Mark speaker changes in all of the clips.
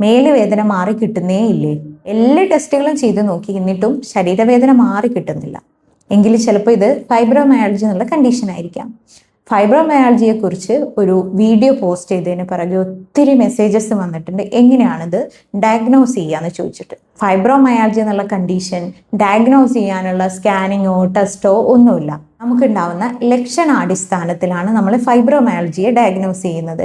Speaker 1: മേലുവേദന മാറി കിട്ടുന്നേ ഇല്ലേ? എല്ലാ ടെസ്റ്റുകളും ചെയ്ത് നോക്കി, എന്നിട്ടും ശരീരവേദന മാറി കിട്ടുന്നില്ല എങ്കിൽ ചിലപ്പോൾ ഇത് ഫൈബ്രോമയാൾജി എന്നുള്ള കണ്ടീഷൻ ആയിരിക്കാം. ഫൈബ്രോമയാൾജിയെ കുറിച്ച് ഒരു വീഡിയോ പോസ്റ്റ് ചെയ്തതിന് പിറകെ ഒത്തിരി മെസ്സേജസ് വന്നിട്ടുണ്ട്, എങ്ങനെയാണിത് ഡയഗ്നോസ് ചെയ്യാന്ന് ചോദിച്ചിട്ട്. ഫൈബ്രോമയാൾജി എന്നുള്ള കണ്ടീഷൻ ഡയഗ്നോസ് ചെയ്യാനുള്ള സ്കാനിങ്ങോ ടെസ്റ്റോ ഒന്നുമില്ല. നമുക്കുണ്ടാവുന്ന ലക്ഷണാടിസ്ഥാനത്തിലാണ് നമ്മൾ ഫൈബ്രോമയാൾജിയെ ഡയഗ്നോസ് ചെയ്യുന്നത്.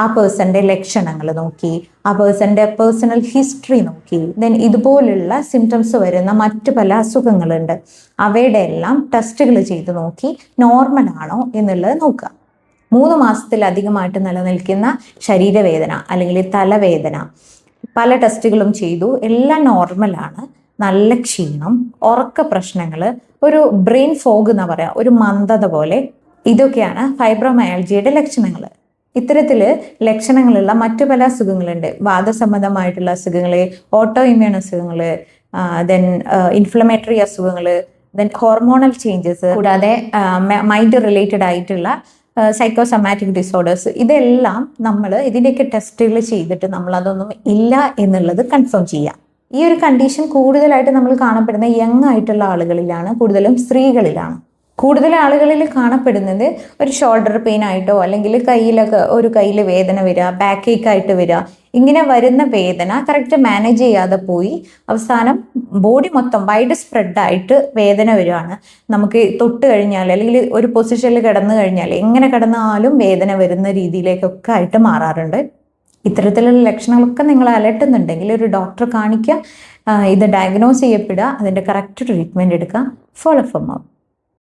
Speaker 1: ആ പേഴ്സന്റെ ലക്ഷണങ്ങൾ നോക്കി, ആ പേഴ്സന്റെ പേഴ്സണൽ ഹിസ്റ്ററി നോക്കി, ദെൻ ഇതുപോലുള്ള സിംറ്റംസ് വരുന്ന മറ്റു പല അസുഖങ്ങളുണ്ട്, അവയുടെ എല്ലാം ടെസ്റ്റുകൾ ചെയ്ത് നോക്കി നോർമൽ ആണോ എന്നുള്ളത് നോക്കുക. 3 മാസത്തിലധികമായിട്ട് നിലനിൽക്കുന്ന ശരീരവേദന അല്ലെങ്കിൽ തലവേദന പല ടെസ്റ്റുകളും ചെയ്തു, എല്ലാം നോർമലാണ്. നല്ല ക്ഷീണം, ഉറക്ക പ്രശ്നങ്ങൾ, ഒരു ബ്രെയിൻ ഫോഗ് എന്ന് പറയാം, ഒരു മന്ദത പോലെ, ഇതൊക്കെയാണ് ഫൈബ്രോമയാൾജിയുടെ ലക്ഷണങ്ങൾ. ഇത്തരത്തിൽ ലക്ഷണങ്ങളുള്ള മറ്റു പല അസുഖങ്ങളുണ്ട്. വാദസംബന്ധമായിട്ടുള്ള അസുഖങ്ങൾ, ഓട്ടോ ഇമ്മ്യൂൺ അസുഖങ്ങൾ, ദെൻ ഇൻഫ്ലമേറ്ററി അസുഖങ്ങൾ, ദെൻ ഹോർമോണൽ ചേഞ്ചസ്, കൂടാതെ മൈൻഡ് റിലേറ്റഡ് ആയിട്ടുള്ള സൈക്കോസൊമാറ്റിക് ഡിസോർഡേഴ്സ്. ഇതെല്ലാം നമ്മൾ ഇതിൻ്റെയൊക്കെ ടെസ്റ്റുകൾ ചെയ്തിട്ട് നമ്മൾ അതൊന്നും ഇല്ല എന്നുള്ളത് കൺഫേം ചെയ്യാം. ഈ ഒരു കണ്ടീഷൻ കൂടുതലായിട്ട് നമ്മൾ കാണപ്പെടുന്ന യങ് ആയിട്ടുള്ള ആളുകളിലാണ്, കൂടുതലും സ്ത്രീകളിലാണ്. കൂടുതൽ ആളുകളിൽ കാണപ്പെടുന്നത് ഒരു ഷോൾഡർ പെയിൻ ആയിട്ടോ അല്ലെങ്കിൽ കയ്യിൽ വേദന വരിക, ബാക്ക് ഏക്ക് ആയിട്ട് വരിക. ഇങ്ങനെ വരുന്ന വേദന കറക്റ്റ് മാനേജ് ചെയ്യാതെ പോയി അവസാനം ബോഡി മൊത്തം വൈഡ് സ്പ്രെഡായിട്ട് വേദന വരികയാണ്. നമുക്ക് തൊട്ട് കഴിഞ്ഞാൽ അല്ലെങ്കിൽ ഒരു പൊസിഷനിൽ കിടന്നു കഴിഞ്ഞാൽ എങ്ങനെ കിടന്നാലും വേദന വരുന്ന രീതിയിലേക്കൊക്കെ ആയിട്ട് മാറാറുണ്ട്. ഇത്തരത്തിലുള്ള ലക്ഷണങ്ങളൊക്കെ നിങ്ങൾ അലട്ടുന്നുണ്ടെങ്കിൽ ഒരു ഡോക്ടറെ കാണിക്കുക, ഇത് ഡയഗ്നോസ് ചെയ്യപ്പെടുക, അതിൻ്റെ കറക്റ്റ് ട്രീറ്റ്മെൻറ്റ് എടുക്കുക. Follow for more.